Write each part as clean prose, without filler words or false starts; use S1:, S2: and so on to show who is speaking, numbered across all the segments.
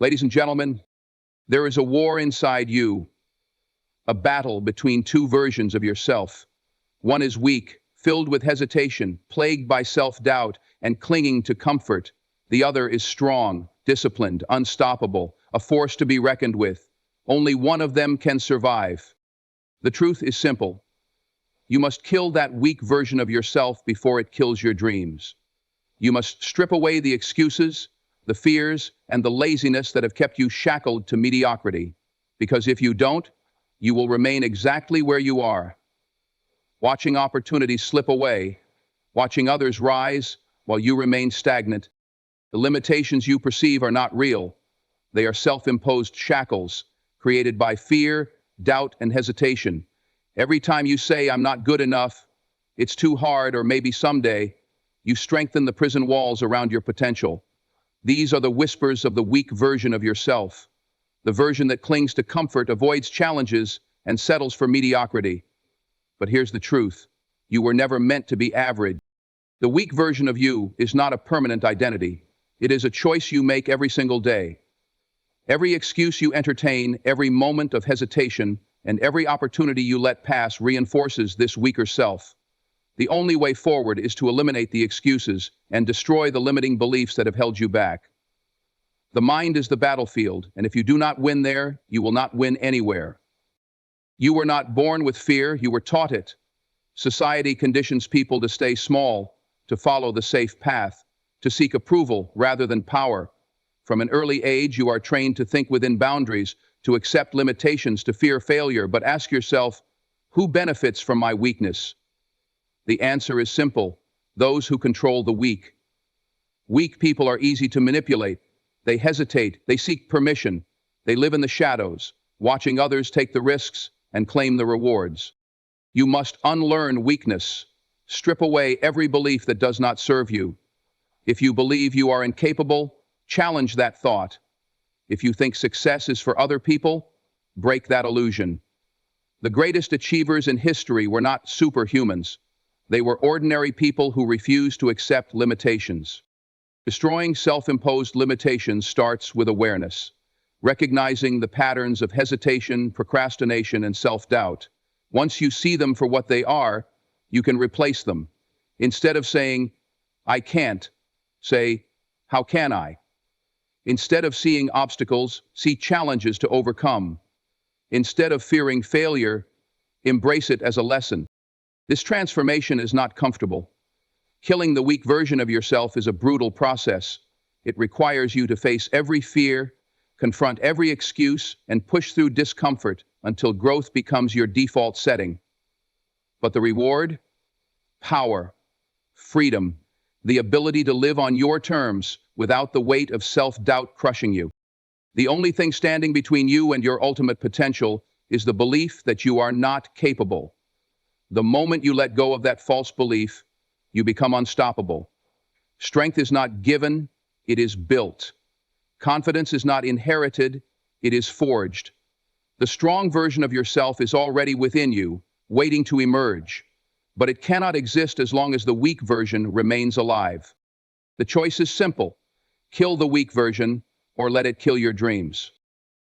S1: Ladies and gentlemen, there is a war inside you, a battle between two versions of yourself. One is weak, filled with hesitation, plagued by self-doubt, and clinging to comfort. The other is strong, disciplined, unstoppable, a force to be reckoned with. Only one of them can survive. The truth is simple. You must kill that weak version of yourself before it kills your dreams. You must strip away the excuses, the fears, and the laziness that have kept you shackled to mediocrity. Because if you don't, you will remain exactly where you are, watching opportunities slip away, watching others rise while you remain stagnant. The limitations you perceive are not real. They are self-imposed shackles created by fear, doubt, and hesitation. Every time you say, "I'm not good enough," "it's too hard," or "maybe someday," you strengthen the prison walls around your potential. These are the whispers of the weak version of yourself, the version that clings to comfort, avoids challenges, and settles for mediocrity. But here's the truth. You were never meant to be average. The weak version of you is not a permanent identity. It is a choice you make every single day. Every excuse you entertain, every moment of hesitation, and every opportunity you let pass reinforces this weaker self. The only way forward is to eliminate the excuses and destroy the limiting beliefs that have held you back. The mind is the battlefield, and if you do not win there, you will not win anywhere. You were not born with fear, you were taught it. Society conditions people to stay small, to follow the safe path, to seek approval rather than power. From an early age, you are trained to think within boundaries, to accept limitations, to fear failure. But ask yourself, who benefits from my weakness? The answer is simple: those who control the weak. Weak people are easy to manipulate. They hesitate, they seek permission, they live in the shadows, watching others take the risks and claim the rewards. You must unlearn weakness. Strip away every belief that does not serve you. If you believe you are incapable, challenge that thought. If you think success is for other people, break that illusion. The greatest achievers in history were not superhumans. They were ordinary people who refused to accept limitations. Destroying self-imposed limitations starts with awareness, recognizing the patterns of hesitation, procrastination, and self-doubt. Once you see them for what they are, you can replace them. Instead of saying, "I can't," say, "How can I?" Instead of seeing obstacles, see challenges to overcome. Instead of fearing failure, embrace it as a lesson. This transformation is not comfortable. Killing the weak version of yourself is a brutal process. It requires you to face every fear, confront every excuse, and push through discomfort until growth becomes your default setting. But the reward? Power, freedom, the ability to live on your terms without the weight of self-doubt crushing you. The only thing standing between you and your ultimate potential is the belief that you are not capable. The moment you let go of that false belief, you become unstoppable. Strength is not given, it is built. Confidence is not inherited, it is forged. The strong version of yourself is already within you, waiting to emerge. But it cannot exist as long as the weak version remains alive. The choice is simple: kill the weak version, or let it kill your dreams.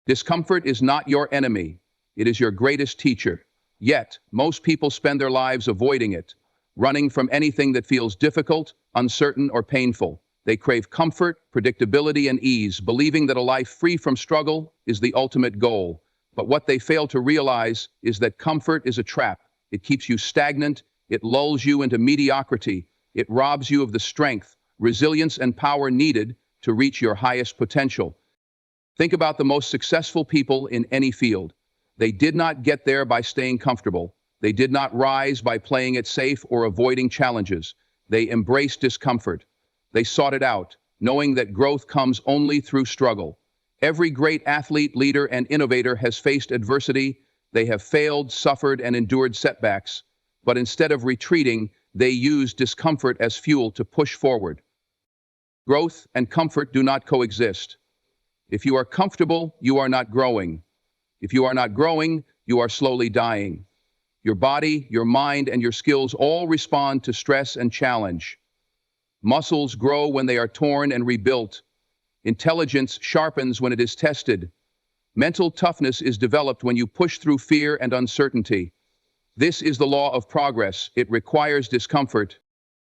S1: Discomfort is not your enemy, it is your greatest teacher. Yet, most people spend their lives avoiding it, running from anything that feels difficult, uncertain, or painful. They crave comfort, predictability, and ease, believing that a life free from struggle is the ultimate goal. But what they fail to realize is that comfort is a trap. It keeps you stagnant, it lulls you into mediocrity, it robs you of the strength, resilience, and power needed to reach your highest potential. Think about the most successful people in any field. They did not get there by staying comfortable. They did not rise by playing it safe or avoiding challenges. They embraced discomfort. They sought it out, knowing that growth comes only through struggle. Every great athlete, leader, and innovator has faced adversity. They have failed, suffered, and endured setbacks. But instead of retreating, they used discomfort as fuel to push forward. Growth and comfort do not coexist. If you are comfortable, you are not growing. If you are not growing, you are slowly dying. Your body, your mind, and your skills all respond to stress and challenge. Muscles grow when they are torn and rebuilt. Intelligence sharpens when it is tested. Mental toughness is developed when you push through fear and uncertainty. This is the law of progress. It requires discomfort.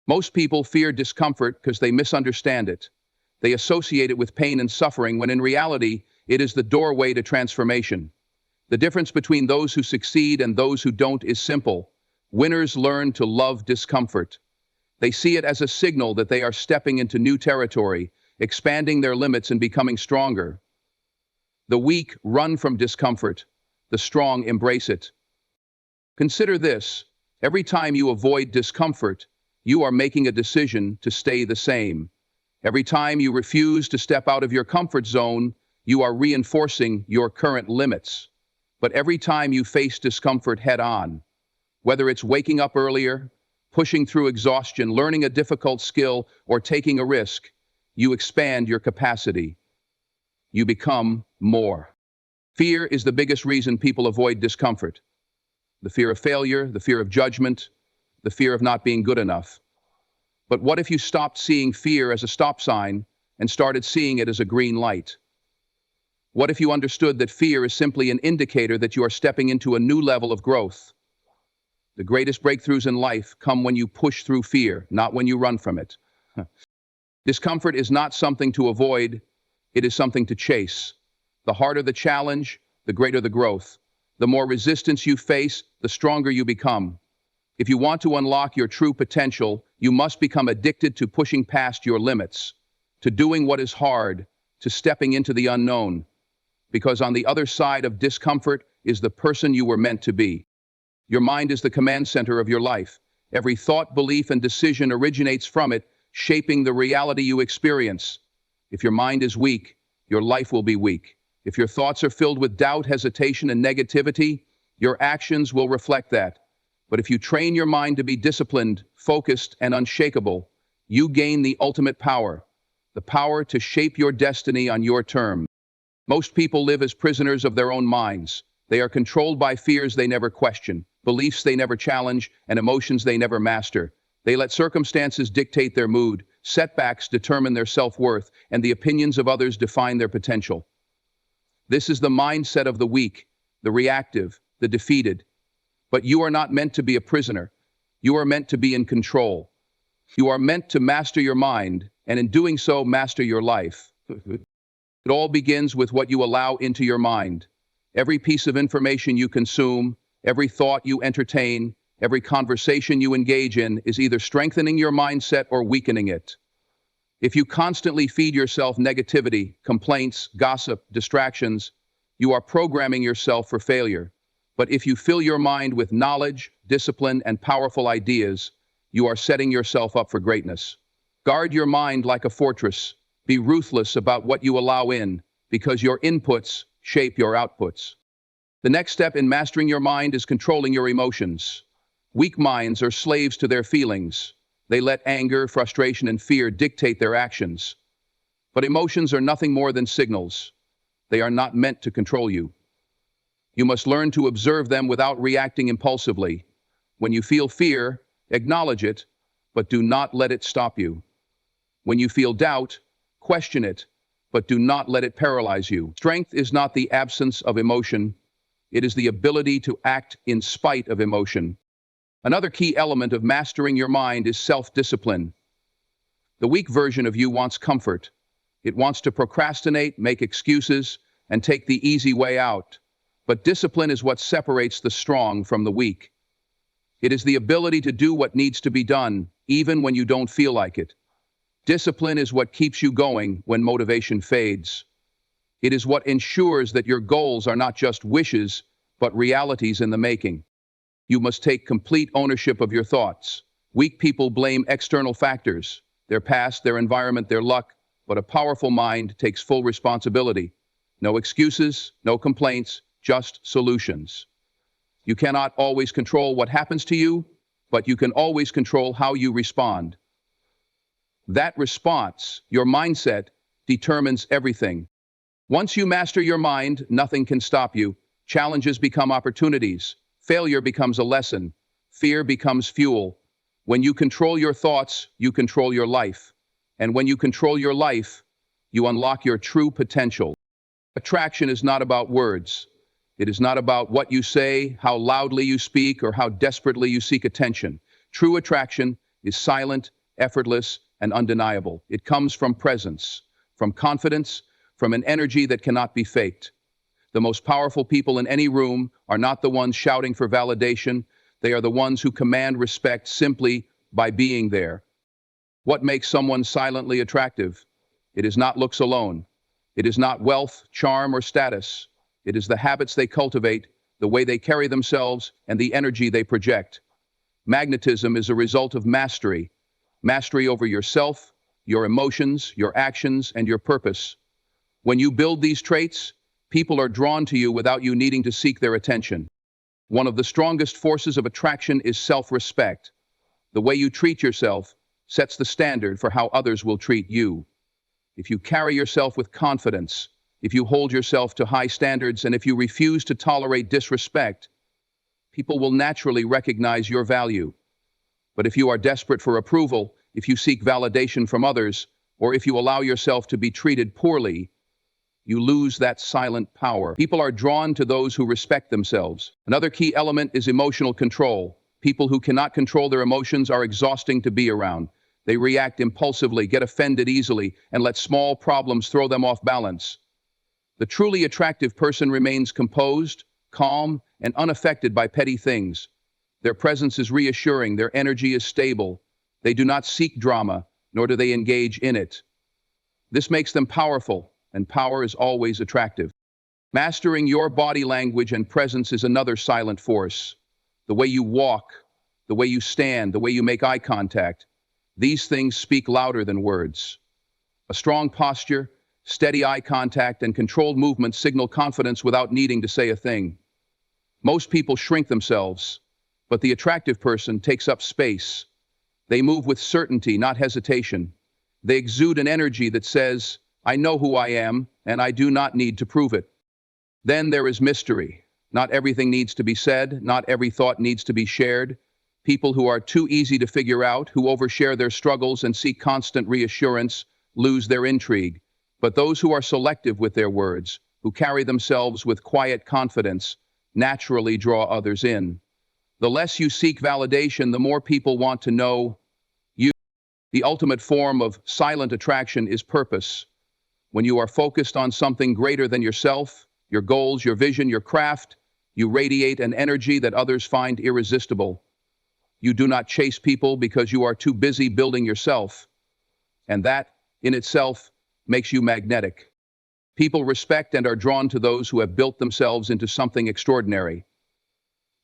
S1: Most people fear discomfort because they misunderstand it. They associate it with pain and suffering when in reality, it is the doorway to transformation. The difference between those who succeed and those who don't is simple. Winners learn to love discomfort. They see it as a signal that they are stepping into new territory, expanding their limits and becoming stronger. The weak run from discomfort. The strong embrace it. Consider this. Every time you avoid discomfort, you are making a decision to stay the same. Every time you refuse to step out of your comfort zone, you are reinforcing your current limits. But every time you face discomfort head-on, whether it's waking up earlier, pushing through exhaustion, learning a difficult skill, or taking a risk, you expand your capacity. You become more. Fear is the biggest reason people avoid discomfort. The fear of failure, the fear of judgment, the fear of not being good enough. But what if you stopped seeing fear as a stop sign and started seeing it as a green light? What if you understood that fear is simply an indicator that you are stepping into a new level of growth? The greatest breakthroughs in life come when you push through fear, not when you run from it. Discomfort is not something to avoid, it is something to chase. The harder the challenge, the greater the growth. The more resistance you face, the stronger you become. If you want to unlock your true potential, you must become addicted to pushing past your limits, to doing what is hard, to stepping into the unknown. Because on the other side of discomfort is the person you were meant to be. Your mind is the command center of your life. Every thought, belief, and decision originates from it, shaping the reality you experience. If your mind is weak, your life will be weak. If your thoughts are filled with doubt, hesitation, and negativity, your actions will reflect that. But if you train your mind to be disciplined, focused, and unshakable, you gain the ultimate power, the power to shape your destiny on your terms. Most people live as prisoners of their own minds. They are controlled by fears they never question, beliefs they never challenge, and emotions they never master. They let circumstances dictate their mood, setbacks determine their self-worth, and the opinions of others define their potential. This is the mindset of the weak, the reactive, the defeated. But you are not meant to be a prisoner. You are meant to be in control. You are meant to master your mind, and in doing so, master your life. It all begins with what you allow into your mind. Every piece of information you consume, every thought you entertain, every conversation you engage in is either strengthening your mindset or weakening it. If you constantly feed yourself negativity, complaints, gossip, distractions, you are programming yourself for failure. But if you fill your mind with knowledge, discipline, and powerful ideas, you are setting yourself up for greatness. Guard your mind like a fortress. Be ruthless about what you allow in, because your inputs shape your outputs. The next step in mastering your mind is controlling your emotions. Weak minds are slaves to their feelings. They let anger, frustration, and fear dictate their actions. But emotions are nothing more than signals. They are not meant to control you. You must learn to observe them without reacting impulsively. When you feel fear, acknowledge it, but do not let it stop you. When you feel doubt, question it, but do not let it paralyze you. Strength is not the absence of emotion. It is the ability to act in spite of emotion. Another key element of mastering your mind is self-discipline. The weak version of you wants comfort. It wants to procrastinate, make excuses, and take the easy way out. But discipline is what separates the strong from the weak. It is the ability to do what needs to be done, even when you don't feel like it. Discipline is what keeps you going when motivation fades. It is what ensures that your goals are not just wishes, but realities in the making. You must take complete ownership of your thoughts. Weak people blame external factors, their past, their environment, their luck, but a powerful mind takes full responsibility. No excuses, no complaints, just solutions. You cannot always control what happens to you, but you can always control how you respond. That response, your mindset, determines everything. Once you master your mind, nothing can stop you. Challenges become opportunities. Failure becomes a lesson. Fear becomes fuel. When you control your thoughts, you control your life. And when you control your life, you unlock your true potential. Attraction is not about words. It is not about what you say, how loudly you speak, or how desperately you seek attention. True attraction is silent, effortless, and undeniable. It comes from presence, from confidence, from an energy that cannot be faked. The most powerful people in any room are not the ones shouting for validation. They are the ones who command respect simply by being there. What makes someone silently attractive? It is not looks alone. It is not wealth, charm, or status. It is the habits they cultivate, the way they carry themselves, and the energy they project. Magnetism is a result of mastery. Mastery over yourself, your emotions, your actions, and your purpose. When you build these traits, people are drawn to you without you needing to seek their attention. One of the strongest forces of attraction is self-respect. The way you treat yourself sets the standard for how others will treat you. If you carry yourself with confidence, if you hold yourself to high standards, and if you refuse to tolerate disrespect, people will naturally recognize your value. But if you are desperate for approval, if you seek validation from others, or if you allow yourself to be treated poorly, you lose that silent power. People are drawn to those who respect themselves. Another key element is emotional control. People who cannot control their emotions are exhausting to be around. They react impulsively, get offended easily, and let small problems throw them off balance. The truly attractive person remains composed, calm, and unaffected by petty things. Their presence is reassuring, their energy is stable. They do not seek drama, nor do they engage in it. This makes them powerful, and power is always attractive. Mastering your body language and presence is another silent force. The way you walk, the way you stand, the way you make eye contact, these things speak louder than words. A strong posture, steady eye contact, and controlled movement signal confidence without needing to say a thing. Most people shrink themselves, but the attractive person takes up space. They move with certainty, not hesitation. They exude an energy that says, I know who I am, and I do not need to prove it. Then there is mystery. Not everything needs to be said, not every thought needs to be shared. People who are too easy to figure out, who overshare their struggles and seek constant reassurance, lose their intrigue. But those who are selective with their words, who carry themselves with quiet confidence, naturally draw others in. The less you seek validation, the more people want to know you. The ultimate form of silent attraction is purpose. When you are focused on something greater than yourself, your goals, your vision, your craft, you radiate an energy that others find irresistible. You do not chase people because you are too busy building yourself. And that, in itself, makes you magnetic. People respect and are drawn to those who have built themselves into something extraordinary.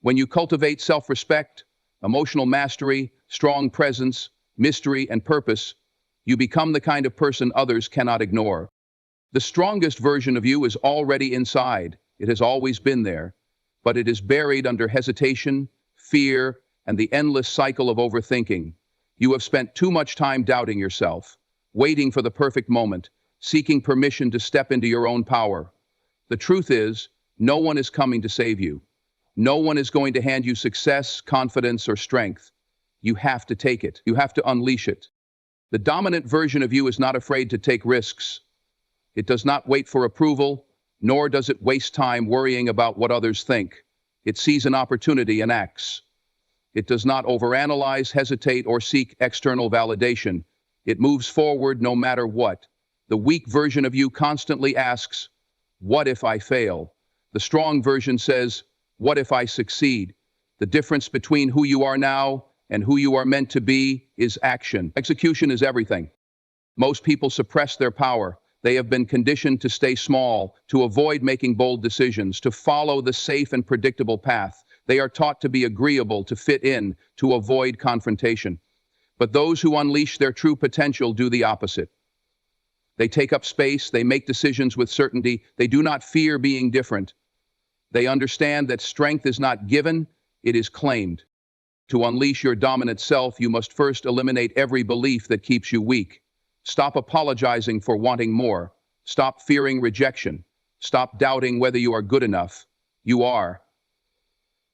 S1: When you cultivate self-respect, emotional mastery, strong presence, mystery, and purpose, you become the kind of person others cannot ignore. The strongest version of you is already inside. It has always been there, but it is buried under hesitation, fear, and the endless cycle of overthinking. You have spent too much time doubting yourself, waiting for the perfect moment, seeking permission to step into your own power. The truth is, no one is coming to save you. No one is going to hand you success, confidence, or strength. You have to take it. You have to unleash it. The dominant version of you is not afraid to take risks. It does not wait for approval, nor does it waste time worrying about what others think. It sees an opportunity and acts. It does not overanalyze, hesitate, or seek external validation. It moves forward no matter what. The weak version of you constantly asks, what if I fail? The strong version says, what if I succeed? The difference between who you are now and who you are meant to be is action. Execution is everything. Most people suppress their power. They have been conditioned to stay small, to avoid making bold decisions, to follow the safe and predictable path. They are taught to be agreeable, to fit in, to avoid confrontation. But those who unleash their true potential do the opposite. They take up space, they make decisions with certainty, they do not fear being different. They understand that strength is not given, it is claimed. To unleash your dominant self, you must first eliminate every belief that keeps you weak. Stop apologizing for wanting more. Stop fearing rejection. Stop doubting whether you are good enough. You are.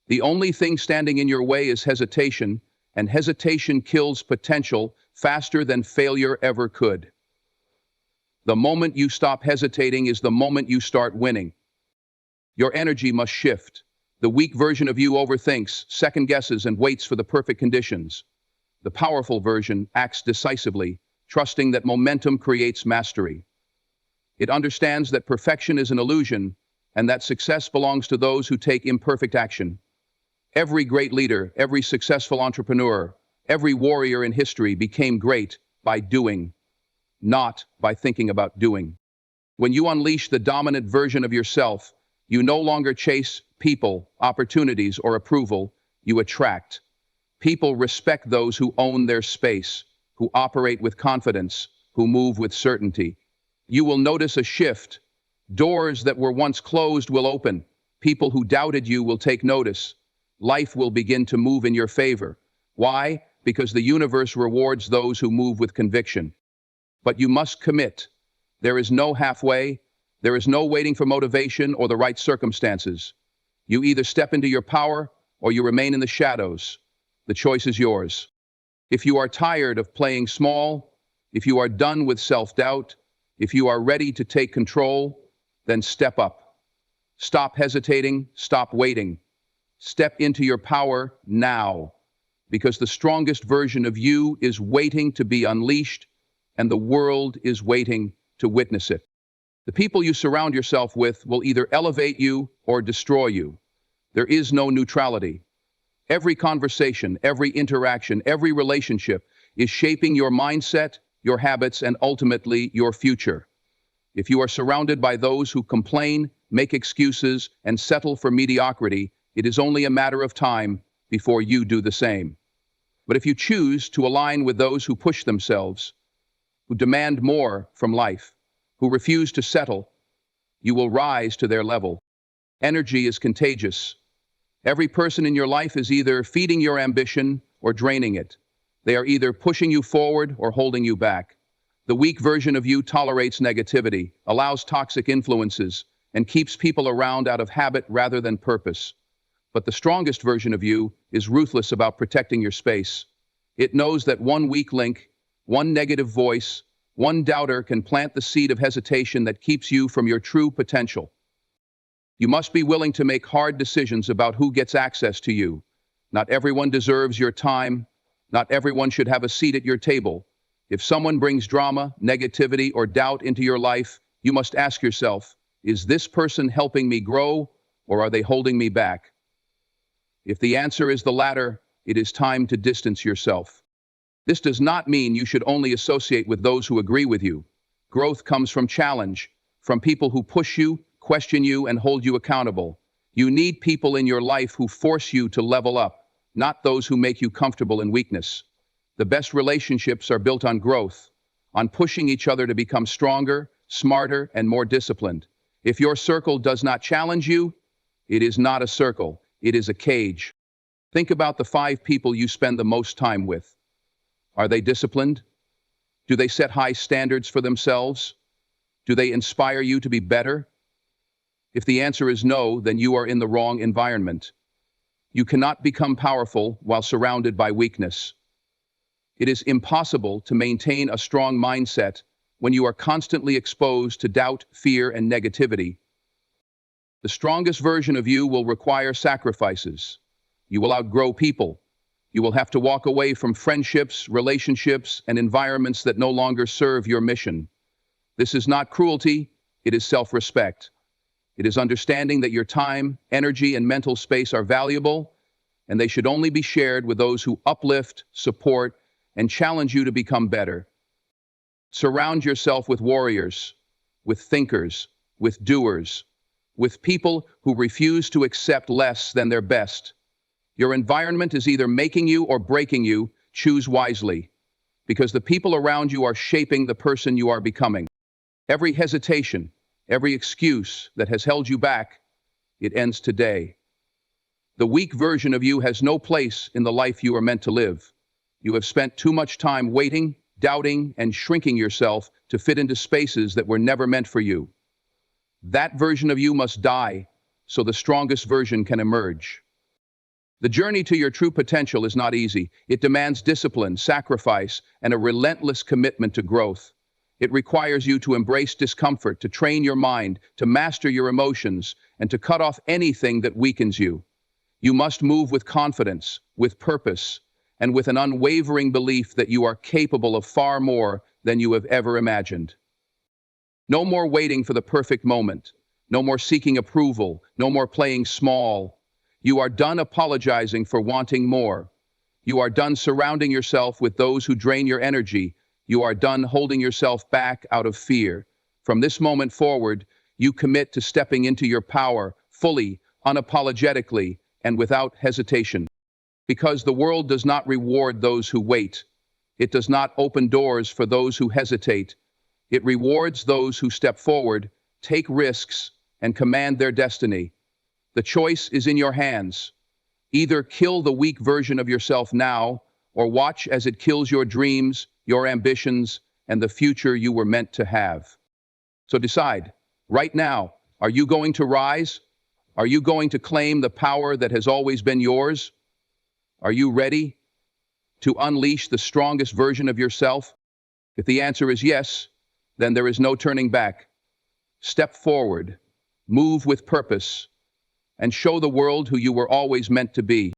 S1: The only thing standing in your way is hesitation, and hesitation kills potential faster than failure ever could. The moment you stop hesitating is the moment you start winning. Your energy must shift. The weak version of you overthinks, second guesses, and waits for the perfect conditions. The powerful version acts decisively, trusting that momentum creates mastery. It understands that perfection is an illusion and that success belongs to those who take imperfect action. Every great leader, every successful entrepreneur, every warrior in history became great by doing, not by thinking about doing. When you unleash the dominant version of yourself, you no longer chase people, opportunities, or approval. You attract. People respect those who own their space, who operate with confidence, who move with certainty. You will notice a shift. Doors that were once closed will open. People who doubted you will take notice. Life will begin to move in your favor. Why? Because the universe rewards those who move with conviction. But you must commit. There is no halfway. There is no waiting for motivation or the right circumstances. You either step into your power or you remain in the shadows. The choice is yours. If you are tired of playing small, if you are done with self-doubt, if you are ready to take control, then step up. Stop hesitating, stop waiting. Step into your power now, because the strongest version of you is waiting to be unleashed, and the world is waiting to witness it. The people you surround yourself with will either elevate you or destroy you. There is no neutrality. Every conversation, every interaction, every relationship is shaping your mindset, your habits, and ultimately your future. If you are surrounded by those who complain, make excuses, and settle for mediocrity, it is only a matter of time before you do the same. But if you choose to align with those who push themselves, who demand more from life, who refuse to settle, you will rise to their level. Energy is contagious. Every person in your life is either feeding your ambition or draining it. They are either pushing you forward or holding you back. The weak version of you tolerates negativity, allows toxic influences, and keeps people around out of habit rather than purpose. But the strongest version of you is ruthless about protecting your space. It knows that one weak link, one negative voice, one doubter can plant the seed of hesitation that keeps you from your true potential. You must be willing to make hard decisions about who gets access to you. Not everyone deserves your time. Not everyone should have a seat at your table. If someone brings drama, negativity, or doubt into your life, you must ask yourself, is this person helping me grow, or are they holding me back? If the answer is the latter, it is time to distance yourself. This does not mean you should only associate with those who agree with you. Growth comes from challenge, from people who push you, question you, and hold you accountable. You need people in your life who force you to level up, not those who make you comfortable in weakness. The best relationships are built on growth, on pushing each other to become stronger, smarter, and more disciplined. If your circle does not challenge you, it is not a circle, it is a cage. Think about the 5 people you spend the most time with. Are they disciplined? Do they set high standards for themselves? Do they inspire you to be better? If the answer is no, then you are in the wrong environment. You cannot become powerful while surrounded by weakness. It is impossible to maintain a strong mindset when you are constantly exposed to doubt, fear, and negativity. The strongest version of you will require sacrifices. You will outgrow people. You will have to walk away from friendships, relationships, and environments that no longer serve your mission. This is not cruelty, it is self-respect. It is understanding that your time, energy, and mental space are valuable, and they should only be shared with those who uplift, support, and challenge you to become better. Surround yourself with warriors, with thinkers, with doers, with people who refuse to accept less than their best. Your environment is either making you or breaking you. Choose wisely, because the people around you are shaping the person you are becoming. Every hesitation, every excuse that has held you back, it ends today. The weak version of you has no place in the life you are meant to live. You have spent too much time waiting, doubting, and shrinking yourself to fit into spaces that were never meant for you. That version of you must die so the strongest version can emerge. The journey to your true potential is not easy. It demands discipline, sacrifice, and a relentless commitment to growth. It requires you to embrace discomfort, to train your mind, to master your emotions, and to cut off anything that weakens you. You must move with confidence, with purpose, and with an unwavering belief that you are capable of far more than you have ever imagined. No more waiting for the perfect moment. No more seeking approval. No more playing small. You are done apologizing for wanting more. You are done surrounding yourself with those who drain your energy. You are done holding yourself back out of fear. From this moment forward, you commit to stepping into your power fully, unapologetically, and without hesitation. Because the world does not reward those who wait. It does not open doors for those who hesitate. It rewards those who step forward, take risks, and command their destiny. The choice is in your hands. Either kill the weak version of yourself now, or watch as it kills your dreams, your ambitions, and the future you were meant to have. So decide, right now, are you going to rise? Are you going to claim the power that has always been yours? Are you ready to unleash the strongest version of yourself? If the answer is yes, then there is no turning back. Step forward, move with purpose, and show the world who you were always meant to be.